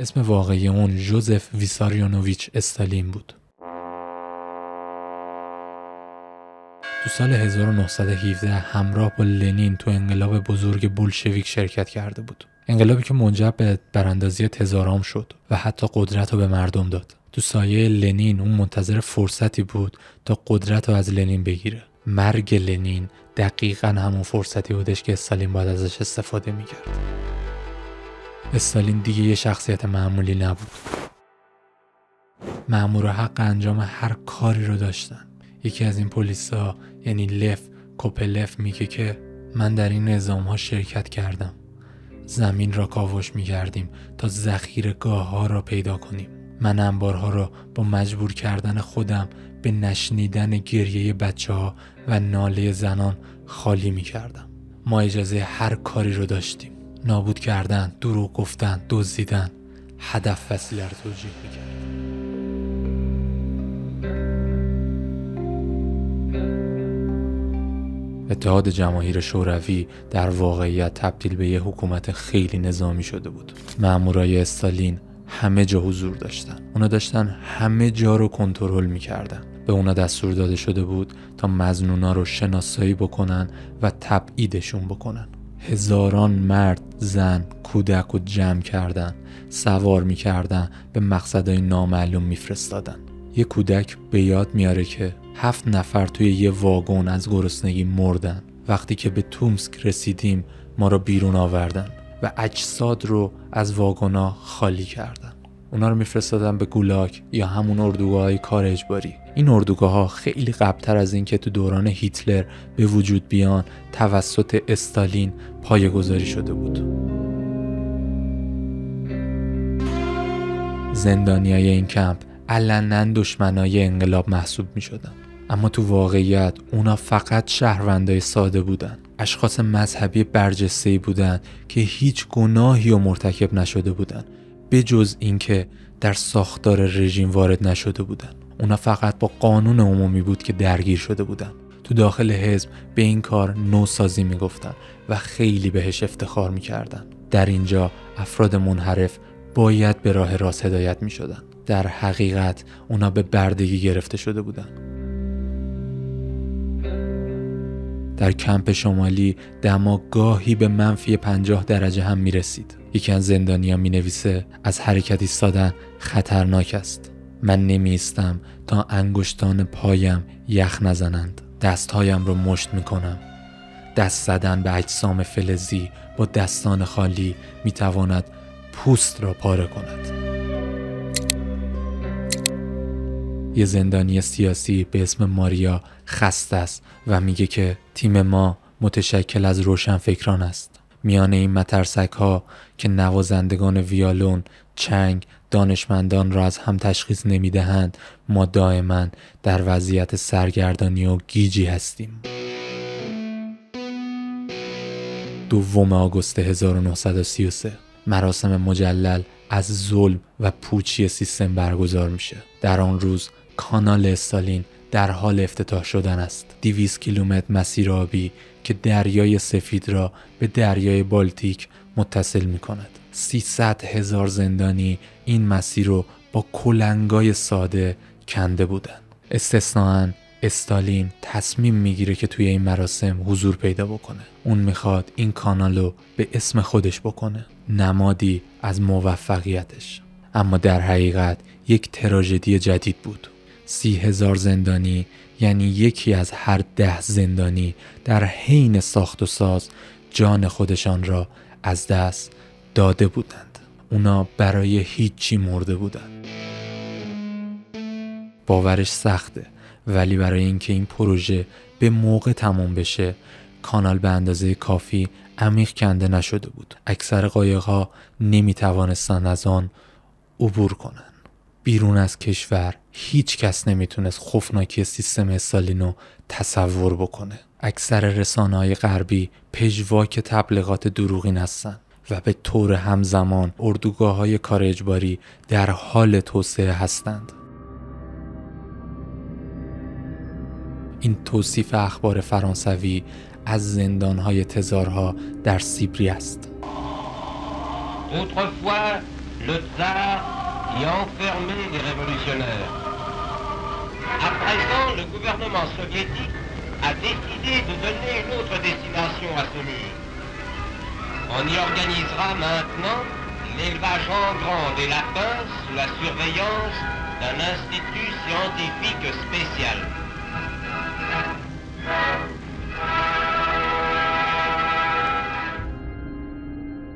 اسم واقعی اون ژوزف ویساریونوویچ استالین بود. تو سال 1917 همراه با لنین تو انقلاب بزرگ بولشویک شرکت کرده بود. انقلابی که منجر به براندازی تزارام شد و حتی قدرت رو به مردم داد. تو سایه لنین اون منتظر فرصتی بود تا قدرت رو از لنین بگیره. مرگ لنین دقیقاً همون فرصتی بودش که استالین باید ازش استفاده میکرد. استالین دیگه یه شخصیت معمولی نبود. مأمور حق انجام هر کاری رو داشتن. یکی از این پلیسا یعنی لف کوپلف میگه که من در این نظام‌ها شرکت کردم. زمین را کاوش می‌کردیم تا ذخیره‌گاه‌ها را پیدا کنیم. من انبارها را با مجبور کردن خودم به نشنیدن گریه بچه‌ها و ناله زنان خالی می‌کردم. ما اجازه هر کاری رو داشتیم. نابود کردن، دروغ گفتن، دزدیدن، هدف وسیله رو توجیه می‌کردیم. اتحاد جماهیر شوروی در واقعیت تبدیل به یه حکومت خیلی نظامی شده بود. مامورای استالین همه جا حضور داشتن. اونا داشتن همه جا رو کنترل میکردن. به اونا دستور داده شده بود تا مظنونا رو شناسایی بکنن و تبعیدشون بکنن. هزاران مرد، زن، کودک رو جمع کردن، سوار میکردن، به مقصدهای نامعلوم میفرستادن. یه کودک به یاد میاره که 7 نفر توی یه واگن از گرسنگی مردن. وقتی که به تومسک رسیدیم ما رو بیرون آوردن و اجساد رو از واگنا خالی کردن. اونا رو میفرستادن به گولاگ یا همون اردوگاه‌های کار اجباری. این اردوگاه‌ها خیلی قبل‌تر از این که تو دوران هیتلر به وجود بیان توسط استالین پایه‌گذاری شده بود. زندانیای این کمپ علناً دشمنای انقلاب محسوب می شدن. اما تو واقعیت اونا فقط شهروندای ساده بودن. اشخاص مذهبی برجسته‌ای بودن که هیچ گناهی رو مرتکب نشده بودن به جز اینکه در ساختار رژیم وارد نشده بودن. اونا فقط با قانون عمومی بود که درگیر شده بودن. تو داخل حزب به این کار نوسازی می گفتن و خیلی بهش افتخار می کردن. در اینجا افراد منحرف باید به راه راست هدایت می شدن. در حقیقت اونا به بردگی گرفته شده بودن. در کمپ شمالی دما گاهی به -50 درجه هم می رسید. یکی از زندانی‌ها می نویسه از حرکت ایستادن خطرناک است. من نمی ایستم تا انگشتان پایم یخ نزنند. دستهایم رو مشت می کنم. دست زدن به اجسام فلزی با دستان خالی می تواند پوست را پاره کند. یه زندانی سیاسی به اسم ماریا خسته است و میگه که تیم ما متشکل از روشنفکران است. میان این مترسک ها که نوازندگان ویولون، چنگ، دانشمندان را از هم تشخیص نمیدهند، ما دائما در وضعیت سرگردانی و گیجی هستیم. 2 آگوست 1933 مراسم مجلل از ظلم و پوچی سیستم برگزار میشه. در آن روز کانال استالین در حال افتتاح شدن است. 200 کیلومتر مسیر آبی که دریای سفید را به دریای بالتیک متصل می کند. 300,000 زندانی این مسیر رو با کلنگای ساده کنده بودند. استثناءً استالین تصمیم میگیره که توی این مراسم حضور پیدا بکنه. اون میخواد این کانال رو به اسم خودش بکنه، نمادی از موفقیتش. اما در حقیقت یک تراژدی جدید بود. 30,000 زندانی یعنی یکی از هر 10 زندانی در حین ساخت و ساز جان خودشان را از دست داده بودند. اونا برای هیچی مرده بودند. باورش سخته، ولی برای اینکه این پروژه به موقع تمام بشه کانال به اندازه کافی عمیق کنده نشده بود. اکثر قایق‌ها نمی‌توانستند از آن عبور کنند. بیرون از کشور هیچ کس نمیتونست خوفناکی سیستم استالینو تصور بکنه. اکثر رسانه‌های غربی پژواک تبلیغات دروغین هستند و به طور همزمان اردوگاه‌های کار اجباری در حال توسعه هستند. این توصیف اخبار فرانسوی از زندانهای تزارها در سیبریاست. Autrefois, le tsar y enfermait les révolutionnaires. À présent, le gouvernement soviétique a décidé de donner une autre destination à ce mur. On y organisera maintenant l'élevage en grand des lapins sous la surveillance d'un institut scientifique spécial.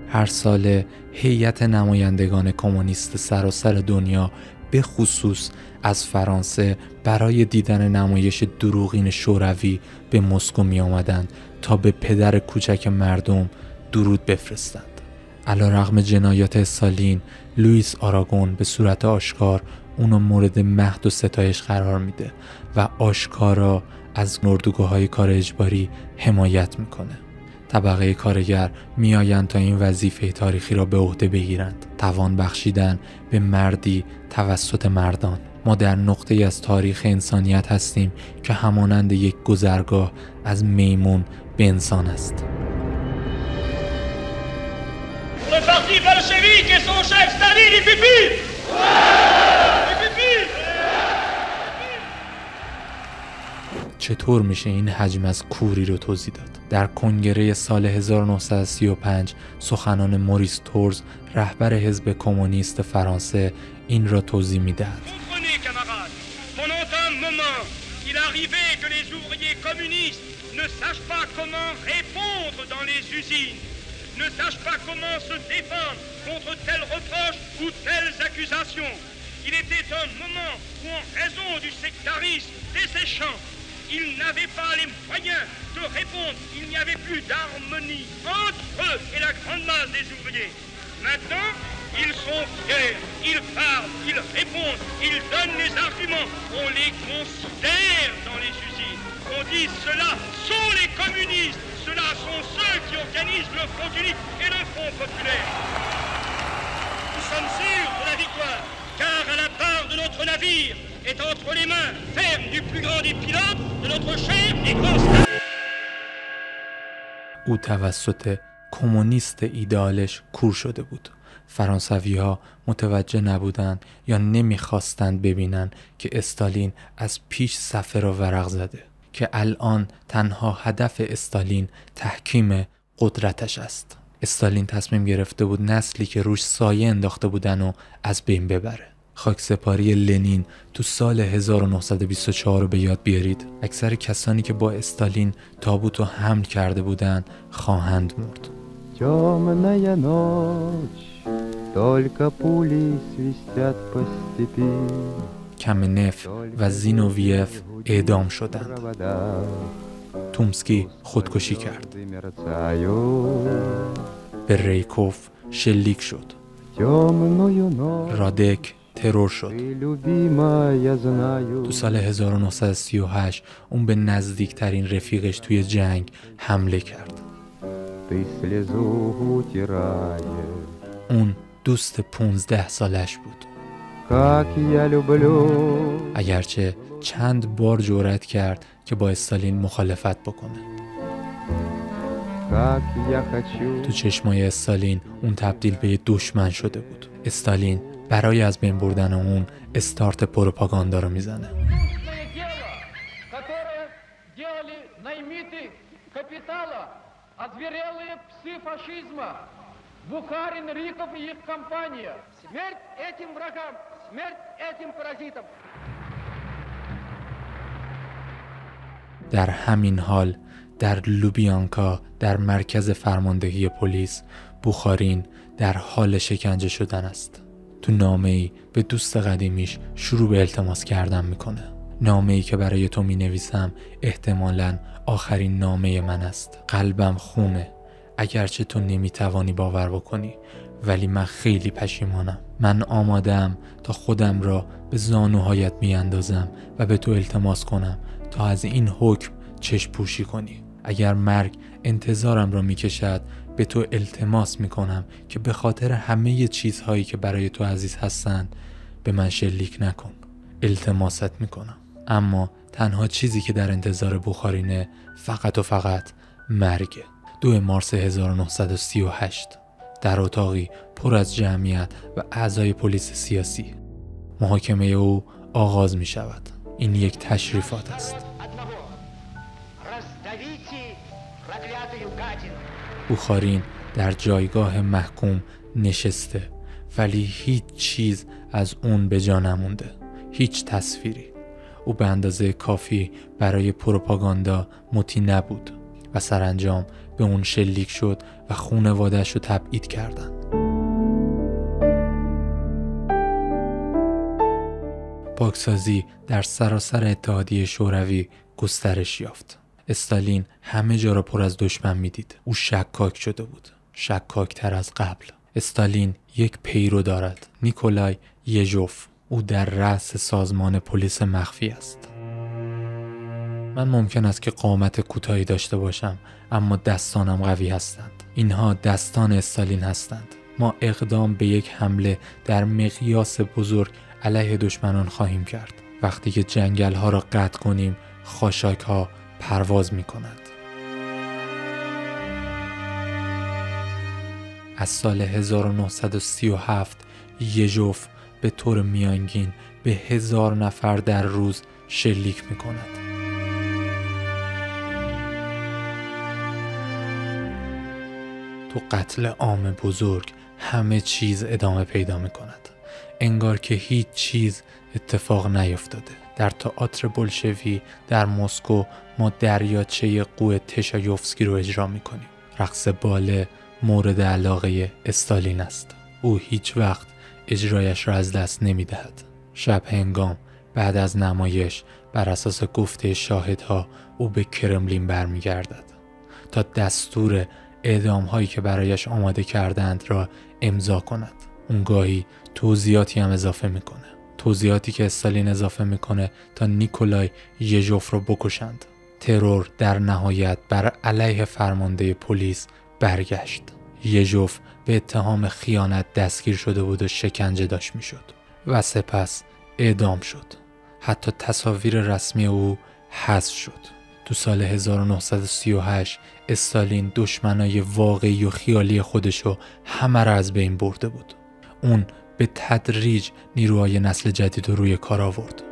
هر ساله هیئت نمایندگان کمونیست سراسر دنیا به خصوص از فرانسه برای دیدن نمایش دروغین شوروی به مسکو می آمدند تا به پدر کوچک مردم درود بفرستند. علیرغم جنایات استالین، لوئیس آراگون به صورت آشکار اونو مورد مهد و ستایش قرار میده و آشکارا از اردوگاه‌های کار اجباری حمایت میکنه. طبقه کارگر میآیند تا این وظیفه تاریخی را به عهده بگیرند، توان بخشیدن به مردی توسط مردان. ما در نقطه‌ای از تاریخ انسانیت هستیم که همانند یک گذرگاه از میمون به انسان است. چطور میشه این حجم از کوری رو توضیح داد؟ در کنگره سال 1935 سخنان موریس تورز، رهبر حزب کمونیست فرانسه، این را توضیح میدهد. ne sache pas comment se défendre contre tels reproches ou telles accusations. Il était un moment où, en raison du sectarisme desséchant, ils n'avaient pas les moyens de répondre. Il n'y avait plus d'harmonie entre eux et la grande masse des ouvriers. Maintenant, ils sont fiers, ils parlent, ils répondent, ils donnent les arguments. On les considère dans les usines. On dit ceux-là sont les communistes. Ceux-là sont ceux qui organisent le Front unique et le Front populaire. Nous sommes sûrs de la victoire, car à la barre de notre navire est entre les mains fermes du plus grand des pilotes, de notre cher et grand stade. او توسط کمونیست ایدئالش کور شده بود. فرانسوی‌ها متوجه نبودند یا نمیخواستند ببینند که استالین از پیش صفحه را ورق زده، که الان تنها هدف استالین تحکیم قدرتش است. استالین تصمیم گرفته بود نسلی که روش سایه انداخته بودن و از بین ببره. خاکسپاری لنین تو سال 1924 رو به یاد بیارید. اکثر کسانی که با استالین تابوت رو حمل کرده بودن خواهند مرد. Темная ночь, только пули свистят по степи. کمنف و زینوویف اعدام شدند. تومسکی خودکشی کرد. به ریکوف شلیک شد. رادک ترور شد. تو سال 1938 اون به نزدیکترین رفیقش توی جنگ حمله کرد. اون دوست 15 سالش بود. اگرچه چند بار جرأت کرد که با استالین مخالفت بکنه. تو چشمای استالین اون تبدیل به دشمن شده بود. استالین برای از بین بردن اون استارت پروپاگاندا رو میزنه. Бухарин, Риков и их компания. Смерть этим врагам, смерть этим паразитам. در همین حال در لوبیانکا در مرکز فرماندهی پلیس بوخارین در حال شکنجه شدن است. تو نامه‌ای به دوست قدیمیش شروع به التماس کردن میکنه. نامه‌ای که برای تو مینویسم احتمالاً آخرین نامه من است. قلبم خونه. اگرچه تو نمیتوانی باور بکنی، ولی من خیلی پشیمانم. من آمادم تا خودم را به زانوهایت میاندازم و به تو التماس کنم تا از این حکم چشم پوشی کنی. اگر مرگ انتظارم را میکشد، به تو التماس میکنم که به خاطر همه چیزهایی که برای تو عزیز هستند به من شلیک نکن. التماست میکنم. اما تنها چیزی که در انتظار بوخارینه فقط و فقط مرگ. 2 مارس 1938 در اتاقی پر از جمعیت و اعضای پلیس سیاسی محاکمه او آغاز می شود. این یک تشریفات است. بوخارین در جایگاه محکوم نشسته، ولی هیچ چیز از اون به جا نمونده، هیچ تصویری. او به اندازه کافی برای پروپاگاندا مطیع نبود و سرانجام به اون شلیک شد و خانواده‌اش رو تبعید کردن. پاکسازی در سراسر اتحادیه شوروی گسترش یافت. استالین همه جا را پر از دشمن میدید. او شکاک شده بود، شکاکتر از قبل. استالین یک پیرو دارد، نیکولای یژوف. او در رأس سازمان پلیس مخفی است. من ممکن است که قامت کوتاهی داشته باشم، اما دستانم قوی هستند. اینها دستان استالین هستند. ما اقدام به یک حمله در مقیاس بزرگ علیه دشمنان خواهیم کرد. وقتی که جنگل ها را قطع کنیم، خاشاک ها پرواز می کنند. از سال 1937 یژوف به طور میانگین به 1000 نفر در روز شلیک می کند. تو قتل عام بزرگ همه چیز ادامه پیدا می کند. انگار که هیچ چیز اتفاق نیفتاده. در تئاتر بولشوی در مسکو ما دریاچه قوه تشایوفسکی رو اجرا می کنیم. رقص باله مورد علاقه استالین است. او هیچ وقت اجرایش را از دست نمی دهد. شب هنگام بعد از نمایش بر اساس گفته شاهدها او به کرملین برمی گردد تا دستور اعدام هایی که برایش آماده کردند را امضا کند. اون گاهی توضیحاتی هم اضافه میکنه. توضیحاتی که استالین اضافه میکنه تا نیکولای یژوف رو بکشند. ترور در نهایت بر علیه فرمانده پلیس برگشت. یژوف به اتهام خیانت دستگیر شده بود و شکنجه داشت میشد و سپس اعدام شد. حتی تصاویر رسمی او حذف شد. تو سال 1938 استالین دشمنای واقعی و خیالی خودشو همه را از بین برده بود. اون به تدریج نیروهای نسل جدید رو روی کار آورد.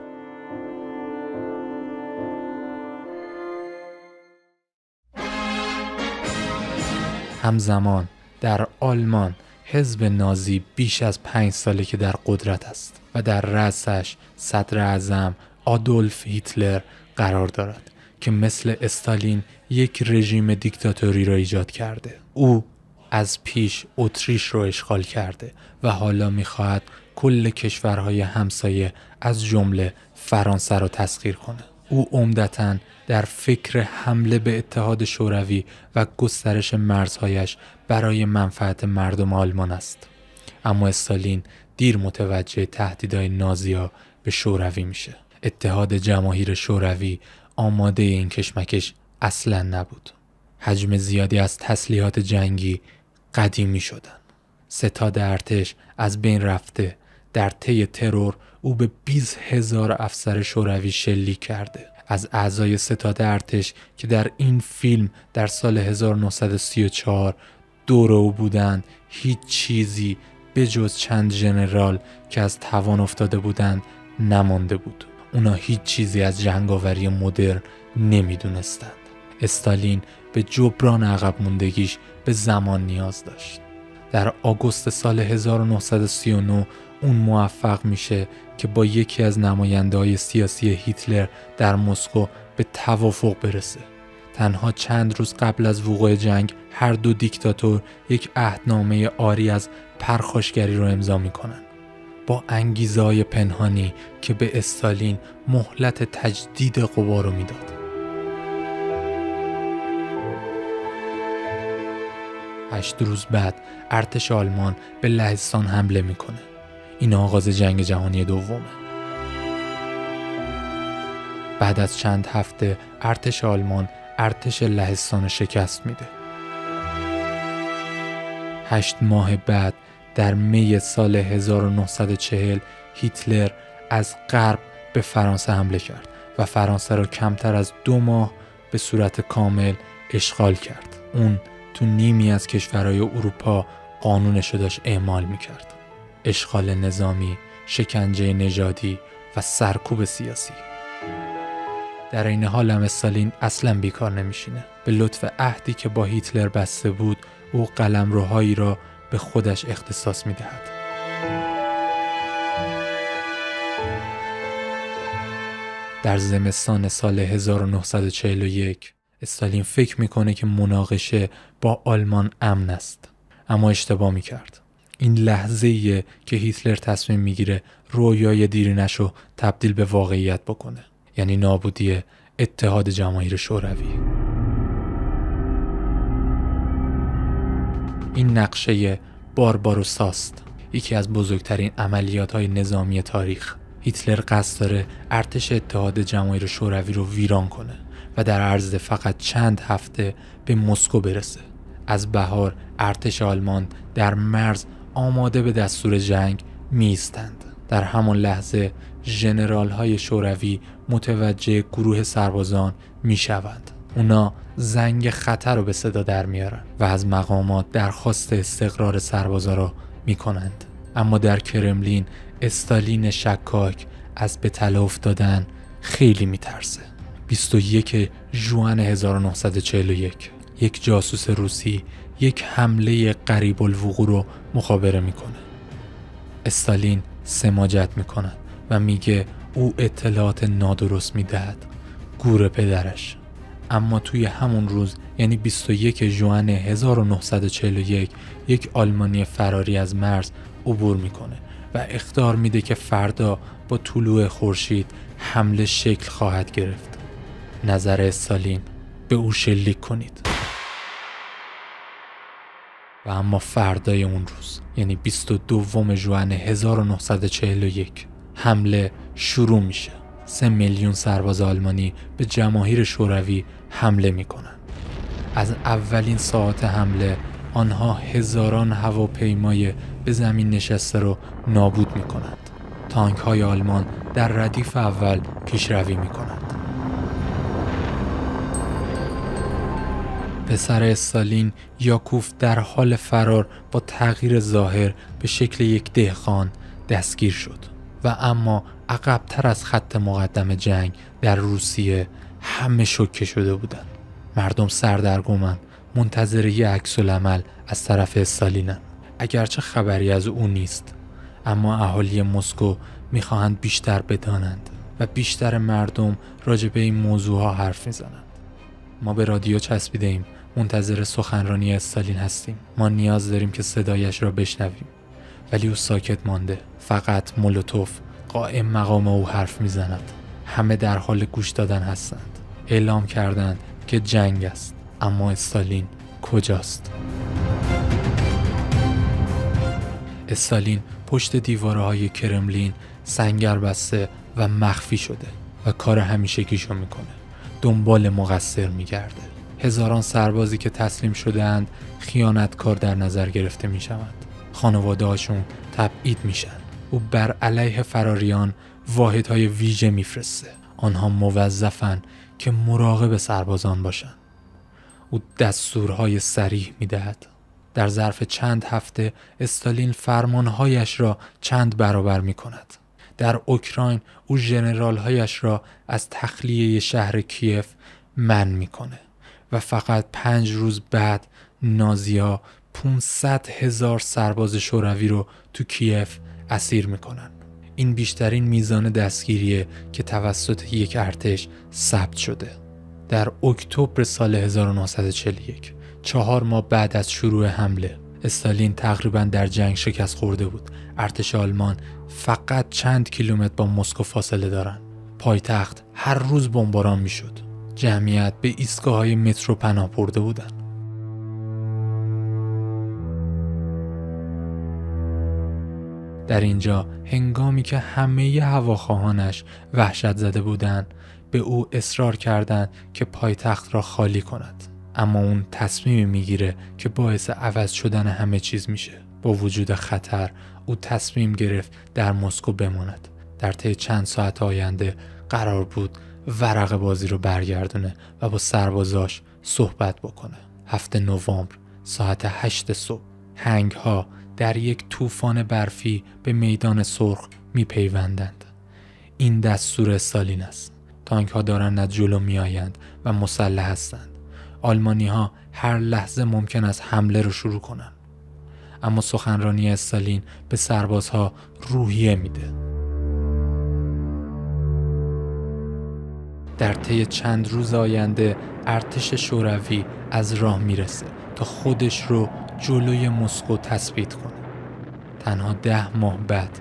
همزمان در آلمان حزب نازی بیش از 5 ساله که در قدرت است و در رأسش صدر اعظم آدولف هیتلر قرار دارد که مثل استالین یک رژیم دیکتاتوری را ایجاد کرده. او از پیش اتریش رو اشغال کرده و حالا میخواهد کل کشورهای همسایه از جمله فرانسه را تسخیر کنه. او عمدتاً در فکر حمله به اتحاد شوروی و گسترش مرزهایش برای منفعت مردم آلمان است. اما استالین دیر متوجه تهدیدهای نازی‌ها به شوروی میشه. اتحاد جماهیر شوروی آماده این کشمکش اصلاً نبود. حجم زیادی از تسلیحات جنگی قدیمی شدن. ستاد ارتش از بین رفته. در طی ترور او به 20,000 افسر شوروی شلیک کرده. از اعضای ستاد ارتش که در این فیلم در سال 1934 دور او بودند، هیچ چیزی به جز چند ژنرال که از توان افتاده بودند نمانده بود. اونا هیچ چیزی از جنگاوری مدرن نمیدونستند. استالین به جبران عقب موندگیش به زمان نیاز داشت. در آگوست سال 1939 اون موفق میشه که با یکی از نماینده‌های سیاسی هیتلر در مسکو به توافق برسه. تنها چند روز قبل از وقوع جنگ هر دو دیکتاتور یک عهدنامه عاری از پرخاشگری رو امضا میکنن با انگیزه‌های پنهانی که به استالین مهلت تجدید قوا رو میداد. 8 روز بعد ارتش آلمان به لهستان حمله میکنه. این آغاز جنگ جهانی دومه. بعد از چند هفته ارتش آلمان ارتش لهستان شکست میده. 8 ماه بعد در می سال 1940 هیتلر از غرب به فرانسه حمله کرد و فرانسه را کمتر از 2 ماه به صورت کامل اشغال کرد. اون تو نیمی از کشورهای اروپا قانونش رو داشت اعمال میکرد. اشغال نظامی، شکنجه نژادی و سرکوب سیاسی. در این حال هم استالین اصلا بیکار نمیشینه. به لطف عهدی که با هیتلر بسته بود، او قلمروهایی را به خودش اختصاص میدهد. در زمستان سال 1941 استالین فکر میکنه که مناقشه با آلمان امن است، اما اشتباه میکرد. این لحظه‌ایه که هیتلر تصمیم میگیره رویای دیرینش رو تبدیل به واقعیت بکنه، یعنی نابودی اتحاد جماهیر شوروی. این نقشه بارباروساست، یکی از بزرگترین عملیات‌های نظامی تاریخ. هیتلر قصد داره ارتش اتحاد جماهیر شوروی رو ویران کنه و در عرض فقط چند هفته به مسکو برسه. از بهار ارتش آلمان در مرز آماده به دستور جنگ میستند. در همان لحظه ژنرال‌های شوروی متوجه گروه سربازان میشوند. اونا زنگ خطر رو به صدا در میارن و از مقامات درخواست استقرار سربازا رو میکنند. اما در کرملین استالین شکاک از به تله افتادن خیلی میترسه. 21 ژوئن 1941 یک جاسوس روسی یک حمله قریب الوقوع رو مخابره میکنه. استالین سماجت میکنه و میگه او اطلاعات نادرست میدهد، گور پدرش. اما توی همون روز، یعنی 21 ژوئن 1941، یک آلمانی فراری از مرز عبور میکنه و اخطار میده که فردا با طلوع خورشید حمله شکل خواهد گرفت. نظر استالین: به او شلیک کنید. و اما فردای اون روز، یعنی 22 ژوئن 1941، حمله شروع میشه. 3 میلیون سرباز آلمانی به جماهیر شوروی حمله میکنن. از اولین ساعت حمله آنها هزاران هواپیمای به زمین نشسته رو نابود میکنند. تانک های آلمان در ردیف اول پیشروی میکنند. پسر استالین یاکوف در حال فرار با تغییر ظاهر به شکل یک دهقان دستگیر شد و اما عقب‌تر از خط مقدم جنگ در روسیه همه شوکه شده بودند. مردم سردرگمن، منتظر یک عکس‌العمل از طرف استالینن. اگرچه خبری از او نیست، اما اهالی مسکو میخواهند بیشتر بدانند و بیشتر مردم راجع به این موضوعها حرف میزنند. ما به رادیو چسبیده ایم، منتظر سخنرانی استالین هستیم. ما نیاز داریم که صدایش را بشنویم. ولی او ساکت مانده. فقط مولوتوف قائم مقام او حرف میزند. همه در حال گوش دادن هستند. اعلام کردند که جنگ است، اما استالین کجاست؟ استالین پشت دیوارهای کرملین سنگر بسته و مخفی شده و کار همیشگیشو میکنه. دنبال مقصر میگرده. هزاران سربازی که تسلیم شده‌اند خیانتکار در نظر گرفته میشوند. خانواده هاشون تبعید میشن. او بر علیه فراریان واحدهای ویژه میفرسته. آنها موظفن که مراقب سربازان باشن. او دستورهای صریح میدهد. در ظرف چند هفته استالین فرمانهایش را چند برابر میکند. در اوکراین او ژنرالهایش را از تخلیه شهر کیف منع میکنه و فقط 5 روز بعد نازی‌ها 500,000 سرباز شوروی رو تو کیف اسیر میکنن. این بیشترین میزان دستگیریه که توسط یک ارتش ثبت شده. در اکتبر سال 1941، 4 ماه بعد از شروع حمله، استالین تقریبا در جنگ شکست خورده بود. ارتش آلمان فقط چند کیلومتر با مسکو فاصله دارن. پایتخت هر روز بمباران میشد. جمعیت به ایستگاه‌های مترو پناه برده بودن. در اینجا هنگامی که همه هواخواهانش وحشت زده بودند، به او اصرار کردند که پایتخت را خالی کند. اما اون تصمیمی میگیره که باعث عوض شدن همه چیز میشه. با وجود خطر او تصمیم گرفت در مسکو بماند. در طی چند ساعت آینده قرار بود ورق بازی رو برگردونه و با سربازاش صحبت بکنه. 7 نوامبر ساعت 8 صبح هنگ‌ها در یک طوفان برفی به میدان سرخ میپیوندند. این دستور استالین است. تانک‌ها دارند از جلو میآیند و مسلح هستند. آلمانی‌ها هر لحظه ممکن است حمله رو شروع کنند. اما سخنرانی استالین به سربازها روحیه میده. در طی چند روز آینده ارتش شوروی از راه میرسه تا خودش رو جلوی مسکو تثبیت کنه. تنها 10 ماه بعد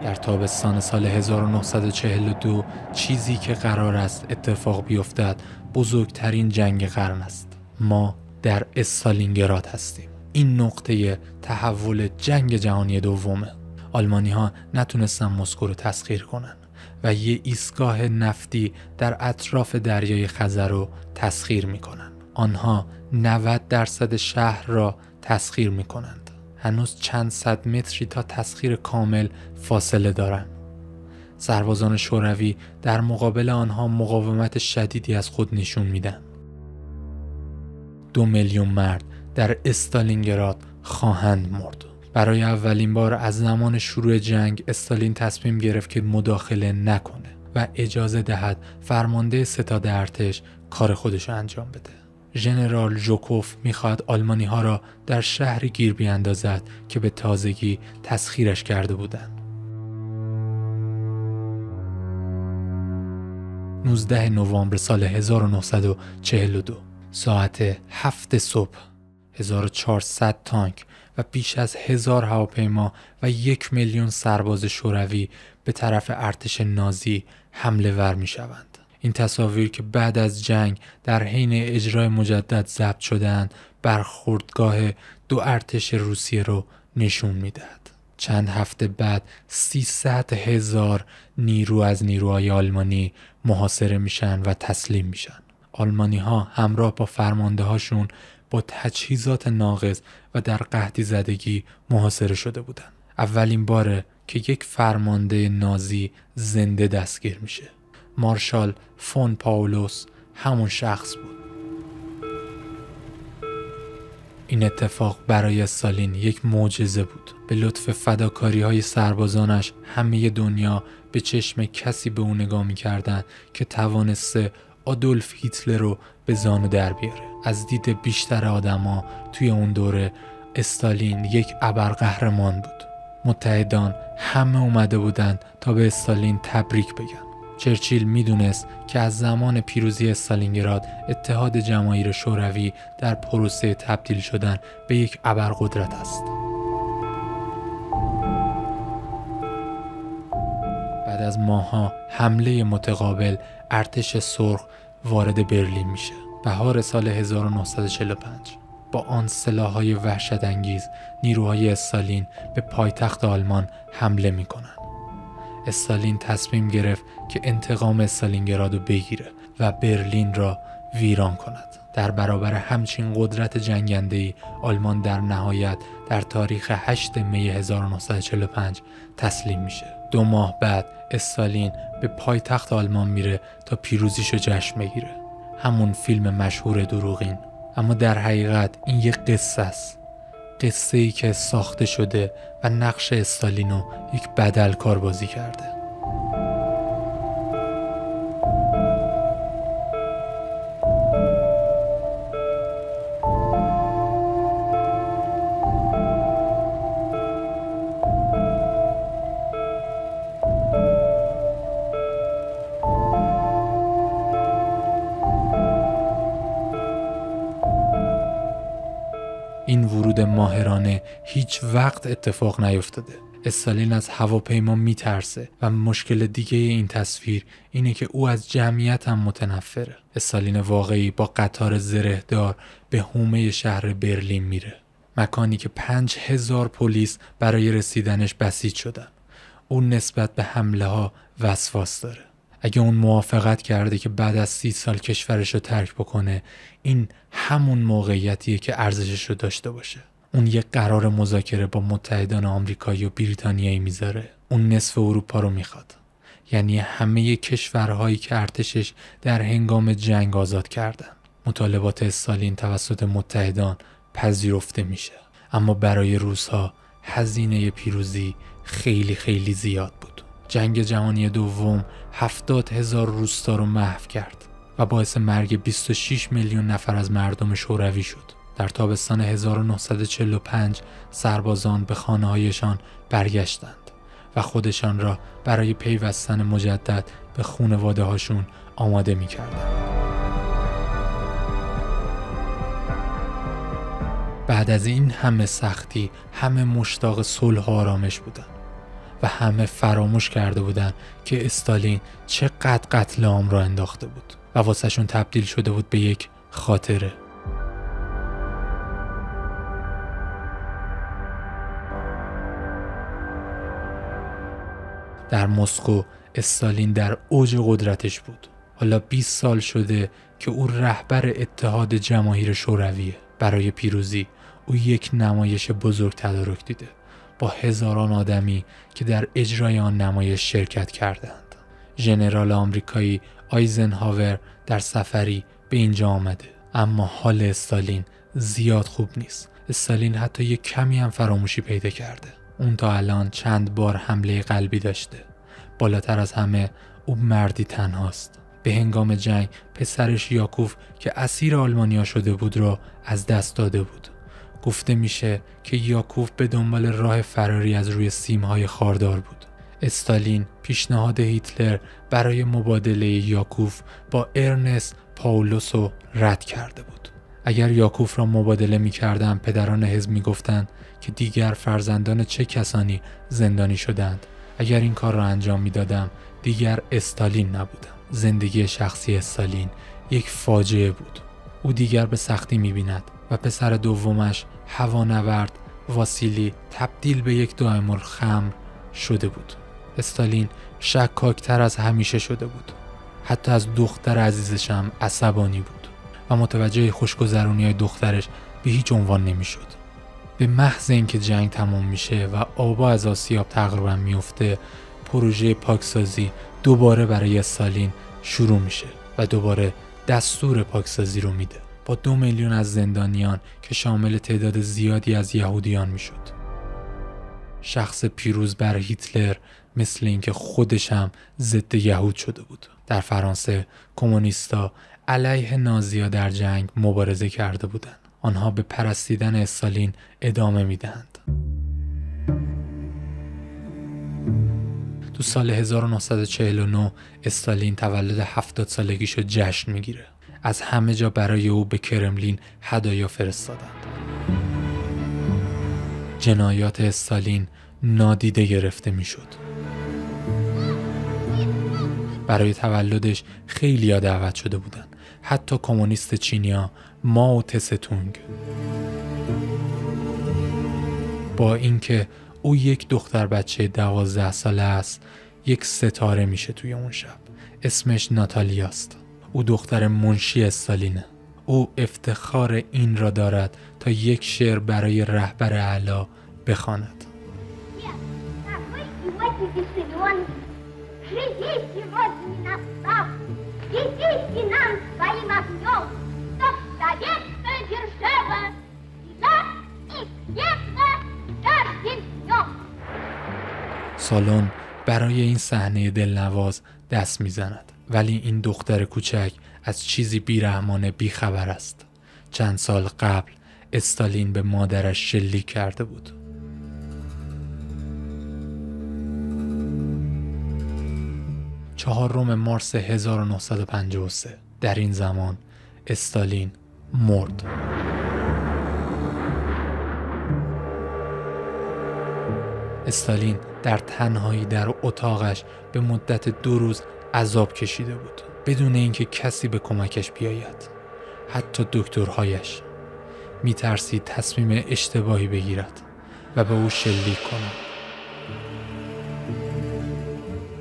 در تابستان سال 1942 چیزی که قرار است اتفاق بیفتد بزرگترین جنگ قرن است. ما در استالینگراد هستیم. این نقطه تحول جنگ جهانی دومه. آلمانی‌ها نتونستن مسکو رو تسخیر کنن و یه ایستگاه نفتی در اطراف دریای خزر رو تسخیر میکنن. آنها 90% شهر را تسخیر میکنند. هنوز چند صد متری تا تسخیر کامل فاصله دارند. سربازان شوروی در مقابل آنها مقاومت شدیدی از خود نشون میدن. 2 میلیون مرد در استالینگراد خواهند مرد. برای اولین بار از زمان شروع جنگ استالین تصمیم گرفت که مداخله نکنه و اجازه دهد فرمانده ستاد ارتش کار خودش انجام بده. ژنرال ژوکوف میخواد آلمانی ها را در شهری گیر بیاندازد که به تازگی تسخیرش کرده بودند. 19 نوامبر سال 1942 ساعت 7 صبح 1400 تانک و بیش از 1000 هواپیما و 1 میلیون سرباز شوروی به طرف ارتش نازی حمله ور می شوند. این تصاویر که بعد از جنگ در حین اجرای مجدد ضبط شده‌اند برخوردگاه 2 ارتش روسیه رو نشون میدهد. چند هفته بعد 300,000 نیرو از نیروهای آلمانی محاصره میشن و تسلیم میشن. آلمانی ها همراه با فرمانده هاشون با تجهیزات ناقص و در قحطی زدگی محاصره شده بودن. اولین باره که یک فرمانده نازی زنده دستگیر میشه. مارشال فون پاولوس همون شخص بود. این اتفاق برای استالین یک معجزه بود. به لطف فداکاری‌های سربازانش همه دنیا به چشم کسی به اون نگاه می‌کردن که توانسته آدولف هیتلر رو به زانو در بیاره. از دید بیشتر آدما توی اون دوره استالین یک ابرقهرمان بود. متحدان همه اومده بودند تا به استالین تبریک بگن. چرچیل میدونست که از زمان پیروزی استالینگراد اتحاد جماهیر شوروی در پروسه تبدیل شدن به یک ابرقدرت است. بعد از ماه‌ها حمله متقابل ارتش سرخ وارد برلین میشه. بهار سال 1945 با آن سلاح‌های وحشت‌انگیز نیروهای استالین به پایتخت آلمان حمله میکنن. استالین تصمیم گرفت که انتقام استالینگراد رو بگیره و برلین را ویران کند. در برابر همچین قدرت جنگنده‌ای آلمان در نهایت در تاریخ 8 می 1945 تسلیم میشه. 2 ماه بعد استالین به پایتخت آلمان میره تا پیروزیشو جشن بگیره. همون فیلم مشهور دروغین. اما در حقیقت این یک قصه است. قصه‌ای که ساخته شده و نقش استالینو یک بدلکار بازی کرده. این ورود ماهرانه هیچ وقت اتفاق نیفتاده. استالین از هواپیما میترسه و مشکل دیگه این تصویر اینه که او از جمعیت هم متنفره. استالین واقعی با قطار زرهدار به حومه شهر برلین میره. مکانی که 5000 پلیس برای رسیدنش بسیج شدن. اون نسبت به حمله ها وسواس داره. اگه اون موافقت کرده که بعد از 30 سال کشورش رو ترک بکنه، این همون موقعیتیه که ارزشش رو داشته باشه. اون یک قرار مذاکره با متحدان آمریکایی و بریتانیایی میذاره. اون نصف اروپا رو میخواد. یعنی همه کشورهایی که ارتشش در هنگام جنگ آزاد کردن. مطالبات استالین توسط متحدان پذیرفته میشه، اما برای روس‌ها هزینه پیروزی خیلی خیلی زیاد بود. جنگ جهانی دوم 70,000 روستا رو محو کرد و باعث مرگ 26 میلیون نفر از مردم شوروی شد. در تابستان 1945 سربازان به خانه‌هایشان برگشتند و خودشان را برای پیوستن مجدد به خانواده‌هاشون آماده می‌کردند. بعد از این همه سختی همه مشتاق صلح و آرامش بودند و همه فراموش کرده بودند که استالین چقدر قتل عام را انداخته بود و واسهشون تبدیل شده بود به یک خاطره. در مسکو استالین در اوج قدرتش بود. حالا 20 سال شده که او رهبر اتحاد جماهیر شورویه. برای پیروزی او یک نمایش بزرگ تدارک دیده با هزاران آدمی که در اجرای آن نمایش شرکت کردند. ژنرال آمریکایی آیزنهاور در سفری به اینجا آمده، اما حال استالین زیاد خوب نیست. استالین حتی یک کمی هم فراموشی پیدا کرده. اون تا الان چند بار حمله قلبی داشته. بالاتر از همه او مردی تنهاست. به هنگام جنگ پسرش یاکوف که اسیر آلمانیا شده بود را از دست داده بود. گفته میشه که یاکوف به دنبال راه فراری از روی سیمهای خاردار بود. استالین پیشنهاد هیتلر برای مبادله یاکوف با ارنست پاولوسو رد کرده بود. اگر یاکوف را مبادله می‌کردند، پدران حزب می‌گفتند که دیگر فرزندان چه کسانی زندانی شدند. اگر این کار را انجام می‌دادم، دیگر استالین نبودم. زندگی شخصی استالین یک فاجعه بود. او دیگر به سختی می‌بیند و پسر دومش هوانورد واسیلی تبدیل به یک دائم الخمر شده بود. استالین شکاکتر از همیشه شده بود. حتی از دختر عزیزش هم عصبانی بود و متوجه خوشگذرونی‌های دخترش به هیچ عنوان نمی‌شد. به محض اینکه جنگ تمام میشه و آبا از آسیاب تقریبا میفته، پروژه پاکسازی دوباره برای استالین شروع میشه و دوباره دستور پاکسازی رو میده با 2 میلیون از زندانیان که شامل تعداد زیادی از یهودیان میشد. شخص پیروز بر هیتلر مثل اینکه خودش هم ضد یهود شده بود. در فرانسه کمونیستا علیه نازی‌ها در جنگ مبارزه کرده بودند. آنها به پرستیدن استالین ادامه میدهند. تو سال 1949 استالین تولد 70 سالگیشو جشن میگیره. از همه جا برای او به کرملین هدایا فرستادند. جنایات استالین نادیده گرفته میشد. برای تولدش خیلی‌ها دعوت شده بودند. حتی کمونیست چینیا ماو تسه-تونگ. با اینکه او یک دختر بچه 12 ساله است، یک ستاره میشه توی اون شب. اسمش ناتالیاست. او دختر منشی استالینه. او افتخار این را دارد تا یک شعر برای رهبر اعلی بخواند. سالن برای این صحنه دلنواز دست میزند، ولی این دختر کوچک از چیزی بیرحمانه بیخبر است. چند سال قبل استالین به مادرش شلیک کرده بود. چهارم مارس 1953 در این زمان استالین مرد. استالین در تنهایی در اتاقش به مدت 2 روز عذاب کشیده بود بدون اینکه کسی به کمکش بیاید. حتی دکترهایش. میترسید تصمیم اشتباهی بگیرد و به او شلیک کند.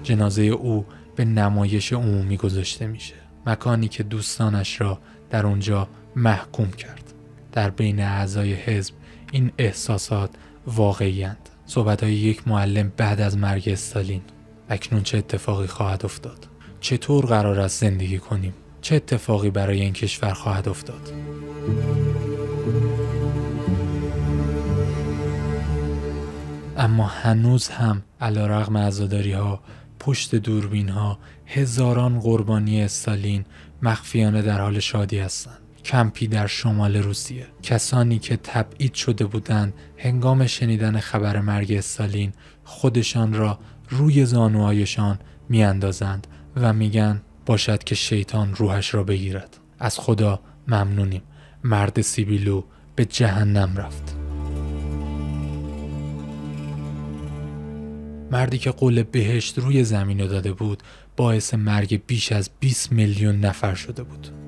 جنازه او به نمایش عمومی گذاشته میشه، مکانی که دوستانش را در اونجا محکوم کرد. در بین اعضای حزب این احساسات واقعی‌اند. صحبت‌های یک معلم بعد از مرگ استالین. اکنون چه اتفاقی خواهد افتاد؟ چطور قرار است زندگی کنیم؟ چه اتفاقی برای این کشور خواهد افتاد؟ اما هنوز هم علیرغم عزاداری‌ها، پشت دوربین‌ها، هزاران قربانی استالین مخفیانه در حال شادی هستند. کمپی در شمال روسیه، کسانی که تبعید شده بودند هنگام شنیدن خبر مرگ استالین خودشان را روی زانوهایشان میاندازند و میگن باشد که شیطان روحش را بگیرد. از خدا ممنونیم. مرد سیبیلو به جهنم رفت. مردی که قول بهشت روی زمین رو داده بود باعث مرگ بیش از 20 میلیون نفر شده بود.